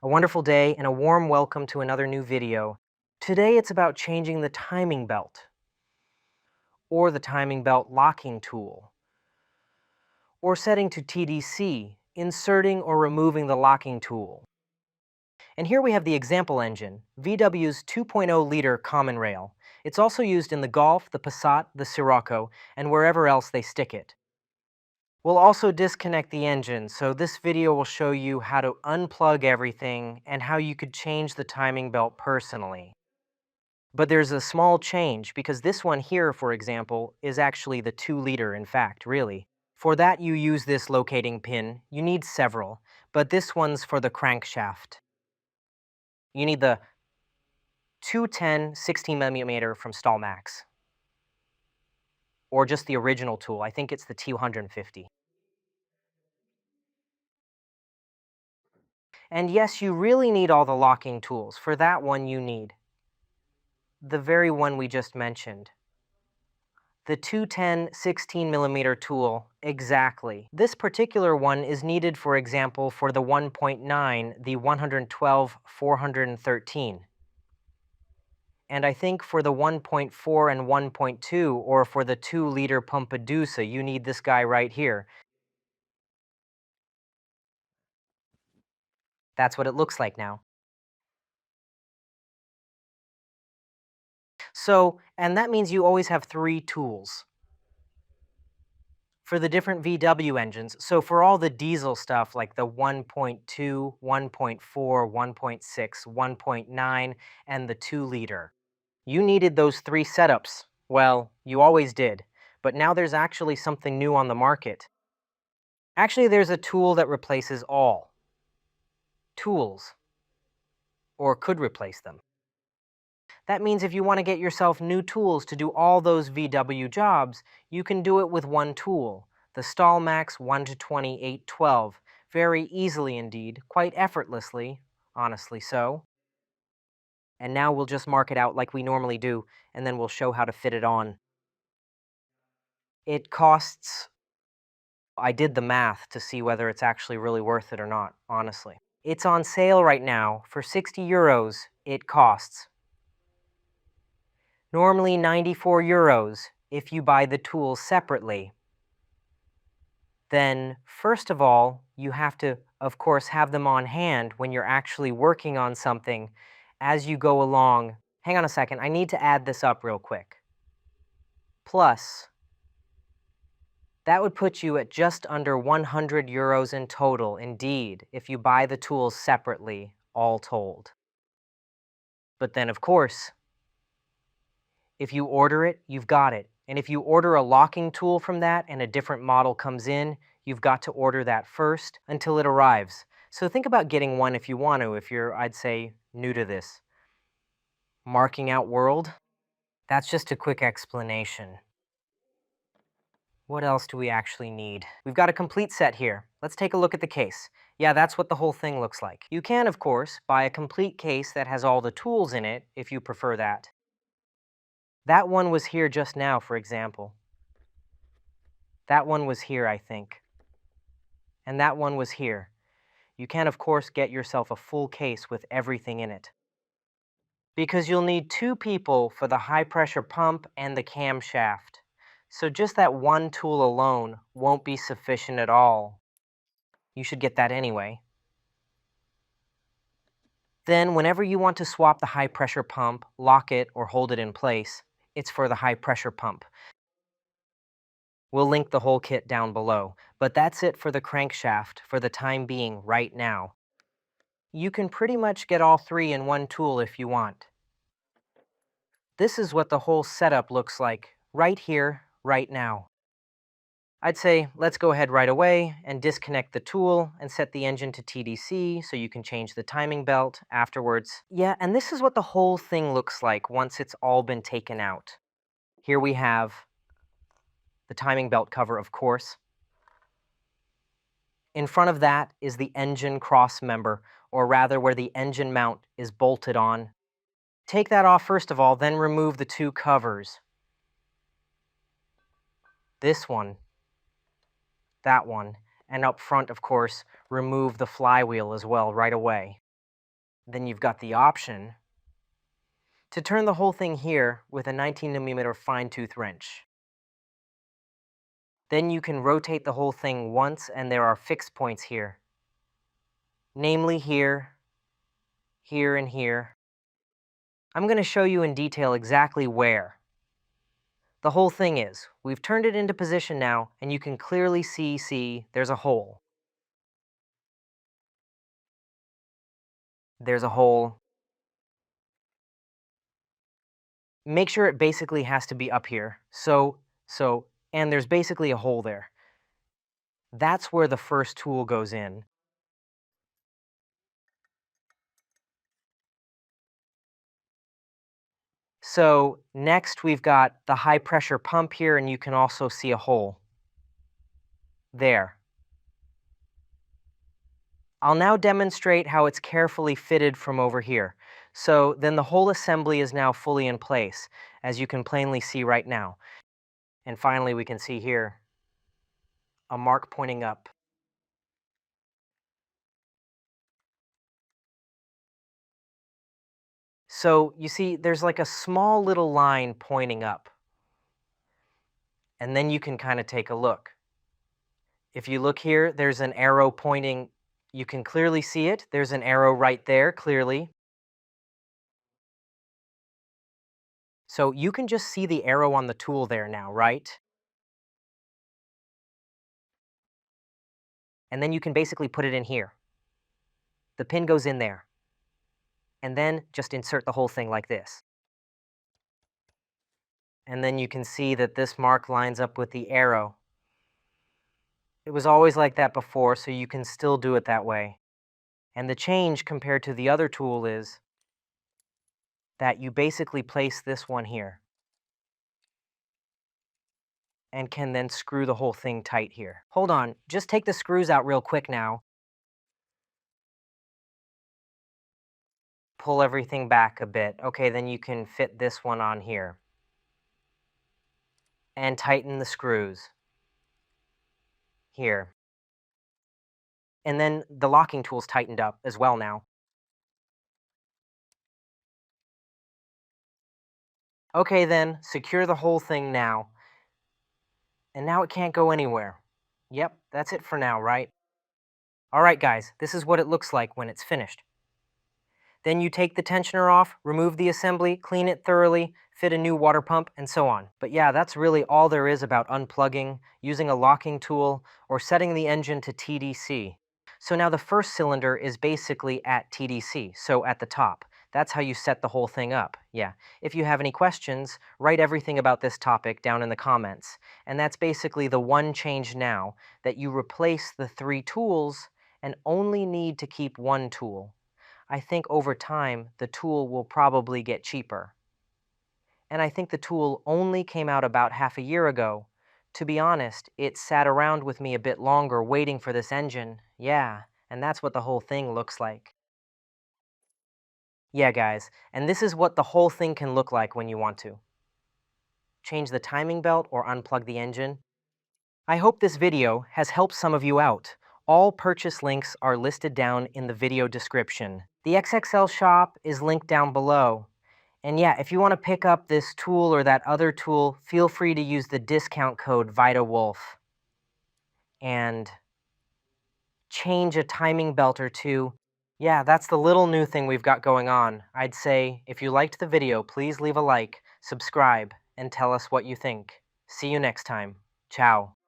A wonderful day and a warm welcome to another new video. Today it's about changing the timing belt, or the timing belt locking tool, or setting to TDC, inserting or removing the locking tool. And here we have the example engine, VW's 2.0 liter common rail. It's also used in the Golf, the Passat, the Scirocco, and wherever else they stick it. We'll also disconnect the engine, so this video will show you how to unplug everything and how you could change the timing belt personally. But there's a small change, because this one here, for example, is actually the 2-liter, in fact, really. For that you use this locating pin. You need several, but this one's for the crankshaft. You need the 210 16mm from Stahlmaxx, or just the original tool. I think it's the T150. And yes, you really need all the locking tools. For that one you need the very one we just mentioned. The 210 16mm tool, exactly. This particular one is needed, for example, for the 1.9, the 112 413. And I think for the 1.4 and 1.2, or for the 2-liter Pompadour, you need this guy right here. That's what it looks like now. So, and that means you always have 3 tools for the different VW engines. So for all the diesel stuff like the 1.2, 1.4, 1.6, 1.9, and the 2-liter, you needed those 3 setups. Well, you always did, but now there's actually something new on the market. Actually, there's a tool that replaces all tools, or could replace them. That means if you want to get yourself new tools to do all those VW jobs, you can do it with one tool, the Stahlmaxx 120/812, very easily indeed, quite effortlessly, honestly so. And now we'll just mark it out like we normally do, and then we'll show how to fit it on. It costs, I did the math to see whether it's actually really worth it or not, honestly. It's on sale right now. For 60 euros, it costs. Normally 94 euros if you buy the tools separately. Then, first of all, you have to, of course, have them on hand when you're actually working on something as you go along. Hang on a second, I need to add this up real quick. Plus, that would put you at just under 100 euros in total, indeed, if you buy the tools separately, all told. But then, of course, if you order it, you've got it. And if you order a locking tool from that and a different model comes in, you've got to order that first until it arrives. So think about getting one if you want to, if you're, I'd say, new to this. Marking out world? That's just a quick explanation. What else do we actually need? We've got a complete set here. Let's take a look at the case. Yeah, that's what the whole thing looks like. You can, of course, buy a complete case that has all the tools in it, if you prefer that. That one was here just now, for example. That one was here, I think. And that one was here. You can, of course, get yourself a full case with everything in it, because you'll need 2 people for the high-pressure pump and the camshaft. So just that one tool alone won't be sufficient at all. You should get that anyway. Then, whenever you want to swap the high-pressure pump, lock it, or hold it in place, it's for the high-pressure pump. We'll link the whole kit down below, but that's it for the crankshaft for the time being right now. You can pretty much get all 3 in one tool if you want. This is what the whole setup looks like, right here, right now. I'd say let's go ahead right away and disconnect the tool and set the engine to TDC so you can change the timing belt afterwards. Yeah, and this is what the whole thing looks like once it's all been taken out. Here we have the timing belt cover, of course. In front of that is the engine cross member, or rather where the engine mount is bolted on. Take that off first of all, then remove the 2 covers. This one, that one, and up front, of course, remove the flywheel as well right away. Then you've got the option to turn the whole thing here with a 19mm fine tooth wrench. Then you can rotate the whole thing once, and there are fixed points here, namely here, here, and here. I'm going to show you in detail exactly where. The whole thing is, we've turned it into position now, and you can clearly see there's a hole. There's a hole. Make sure it basically has to be up here. And there's basically a hole there. That's where the first tool goes in. So next we've got the high pressure pump here, and you can also see a hole there. I'll now demonstrate how it's carefully fitted from over here. So then the whole assembly is now fully in place, as you can plainly see right now. And finally we can see here a mark pointing up. So you see there's like a small little line pointing up. And then you can kind of take a look. If you look here, there's an arrow pointing. You can clearly see it. There's an arrow right there, clearly. So you can just see the arrow on the tool there now, right? And then you can basically put it in here. The pin goes in there. And then just insert the whole thing like this. And then you can see that this mark lines up with the arrow. It was always like that before, so you can still do it that way. And the change compared to the other tool is that you basically place this one here and can then screw the whole thing tight here. Hold on, just take the screws out real quick now. Pull everything back a bit. Okay, then you can fit this one on here. And tighten the screws here. And then the locking tool's tightened up as well now. Okay then, secure the whole thing now. And now it can't go anywhere. Yep, that's it for now, right? Alright guys, this is what it looks like when it's finished. Then you take the tensioner off, remove the assembly, clean it thoroughly, fit a new water pump, and so on. But yeah, that's really all there is about unplugging, using a locking tool, or setting the engine to TDC. So now the first cylinder is basically at TDC, so at the top. That's how you set the whole thing up, yeah. If you have any questions, write everything about this topic down in the comments. And that's basically the one change now, that you replace the 3 tools and only need to keep 1 tool. I think over time, the tool will probably get cheaper. And I think the tool only came out about half a year ago. To be honest, it sat around with me a bit longer waiting for this engine. Yeah, and that's what the whole thing looks like. Yeah, guys, and this is what the whole thing can look like when you want to. Change the timing belt or unplug the engine. I hope this video has helped some of you out. All purchase links are listed down in the video description. The XXL shop is linked down below. And yeah, if you want to pick up this tool or that other tool, feel free to use the discount code VitaWolf. And change a timing belt or two. Yeah, that's the little new thing we've got going on. I'd say, if you liked the video, please leave a like, subscribe, and tell us what you think. See you next time. Ciao.